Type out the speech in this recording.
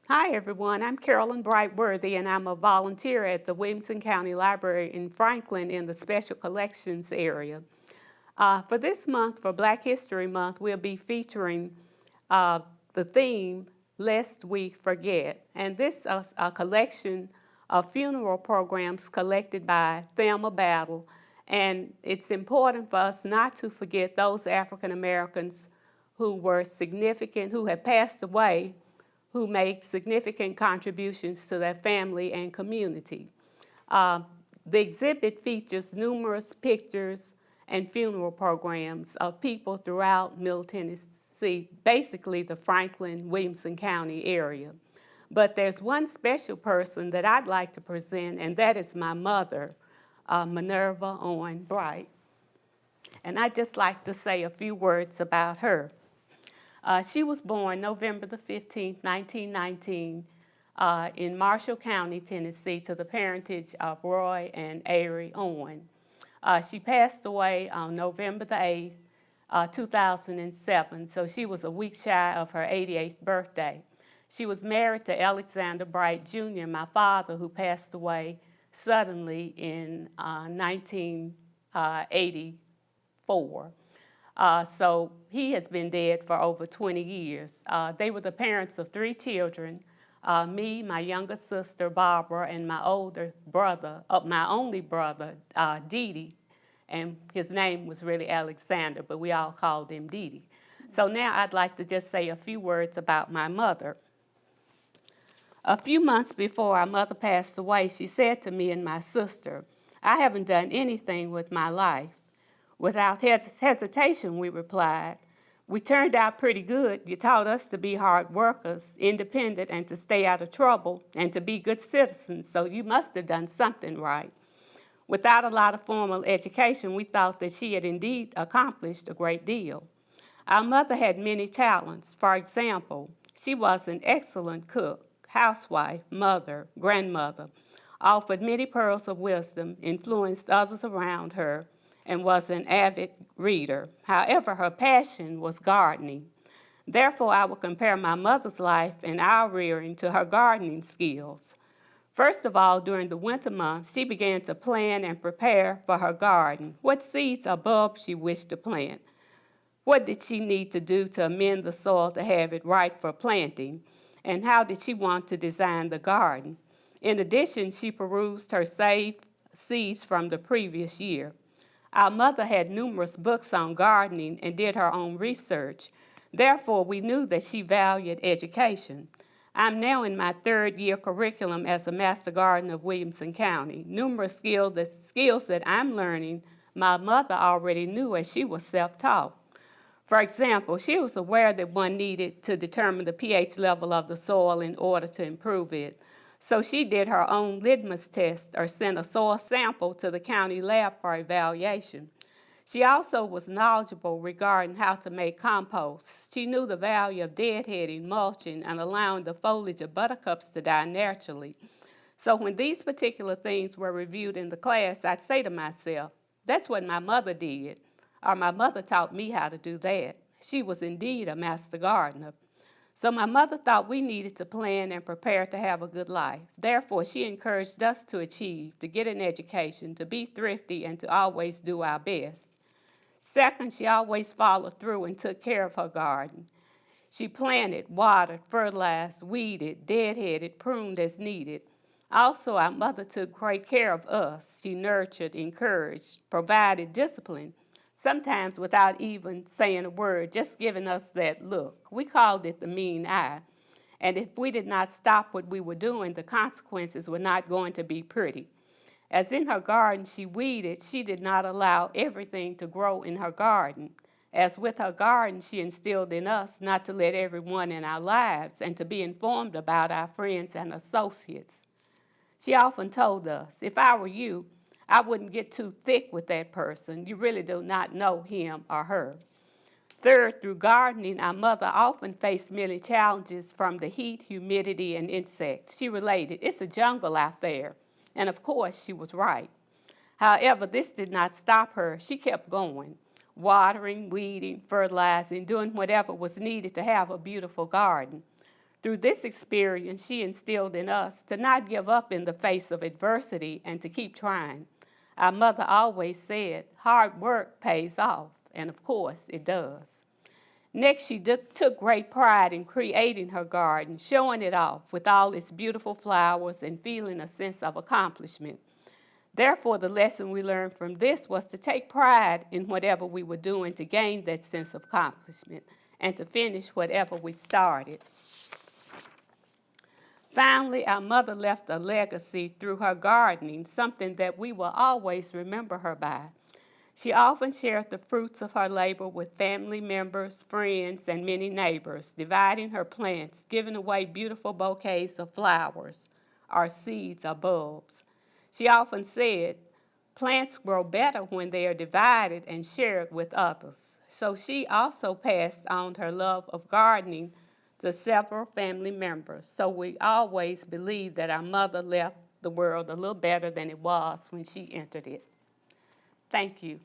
Hi everyone, I'm Carolyn Bright Worthy and I'm a volunteer at the Williamson County Library in Franklin in the Special Collections area. For this month, for Black History Month, we'll be featuring the theme, Lest We Forget. And this is a collection of funeral programs collected by Thelma Battle. And it's important for us not to forget those African Americans who were significant, who have passed away, who made significant contributions to their family and community. The exhibit features numerous pictures and funeral programs of people throughout Middle Tennessee, basically the Franklin, Williamson County area. But there's one special person that I'd like to present, and that is my mother, Minerva Owen Bright. And I'd just like to say a few words about her. She was born November the 15th, 1919, in Marshall County, Tennessee, to the parentage of Roy and Ari Owen. She passed away on November the 8th, 2007, so she was a week shy of her 88th birthday. She was married to Alexander Bright Jr., my father, who passed away suddenly in 1984. So he has been dead for over 20 years. They were the parents of 3 children, me, my younger sister, Barbara, and my older brother, my only brother, Dee, and his name was really Alexander, but we all called him Dee. So now I'd like to just say a few words about my mother. A few months before our mother passed away, she said to me and my sister, "I haven't done anything with my life." Without hesitation, we replied, "We turned out pretty good. You taught us to be hard workers, independent, and to stay out of trouble, and to be good citizens, so you must have done something right." Without a lot of formal education, we thought that she had indeed accomplished a great deal. Our mother had many talents. For example, she was an excellent cook, housewife, mother, grandmother, offered many pearls of wisdom, influenced others around her, and was an avid reader. However, her passion was gardening. Therefore, I will compare my mother's life and our rearing to her gardening skills. First of all, during the winter months, she began to plan and prepare for her garden. What seeds or bulbs she wished to plant. What did she need to do to amend the soil to have it right for planting? And how did she want to design the garden? In addition, she perused her saved seeds from the previous year. Our mother had numerous books on gardening and did her own research. Therefore, we knew that she valued education. I'm now in my 3rd year curriculum as a Master Gardener of Williamson County. Numerous skills that I'm learning, my mother already knew as she was self-taught. For example, she was aware that one needed to determine the pH level of the soil in order to improve it. So she did her own litmus test or sent a soil sample to the county lab for evaluation. She also was knowledgeable regarding how to make compost. She knew the value of deadheading, mulching, and allowing the foliage of buttercups to die naturally. So when these particular things were reviewed in the class, I'd say to myself, that's what my mother did, or my mother taught me how to do that. She was indeed a master gardener. So my mother thought we needed to plan and prepare to have a good life. Therefore, she encouraged us to achieve, to get an education, to be thrifty, and to always do our best. Second, she always followed through and took care of her garden. She planted, watered, fertilized, weeded, deadheaded, pruned as needed. Also, our mother took great care of us. She nurtured, encouraged, provided discipline, sometimes without even saying a word, just giving us that look. We called it the mean eye. And if we did not stop what we were doing, the consequences were not going to be pretty. As in her garden she weeded, she did not allow everything to grow in her garden. As with her garden, she instilled in us not to let everyone in our lives and to be informed about our friends and associates. She often told us, if I were you, I wouldn't get too thick with that person. You really do not know him or her. Third, through gardening, our mother often faced many challenges from the heat, humidity, and insects. She related, it's a jungle out there. And of course, she was right. However, this did not stop her. She kept going, watering, weeding, fertilizing, doing whatever was needed to have a beautiful garden. Through this experience, she instilled in us to not give up in the face of adversity and to keep trying. Our mother always said, hard work pays off, and of course it does. Next, she took great pride in creating her garden, showing it off with all its beautiful flowers and feeling a sense of accomplishment. Therefore, the lesson we learned from this was to take pride in whatever we were doing to gain that sense of accomplishment and to finish whatever we started. Finally, our mother left a legacy through her gardening, something that we will always remember her by. She often shared the fruits of her labor with family members, friends, and many neighbors, dividing her plants, giving away beautiful bouquets of flowers, or seeds or bulbs. She often said, plants grow better when they are divided and shared with others. So she also passed on her love of gardening to several family members. So we always believe that our mother left the world a little better than it was when she entered it. Thank you.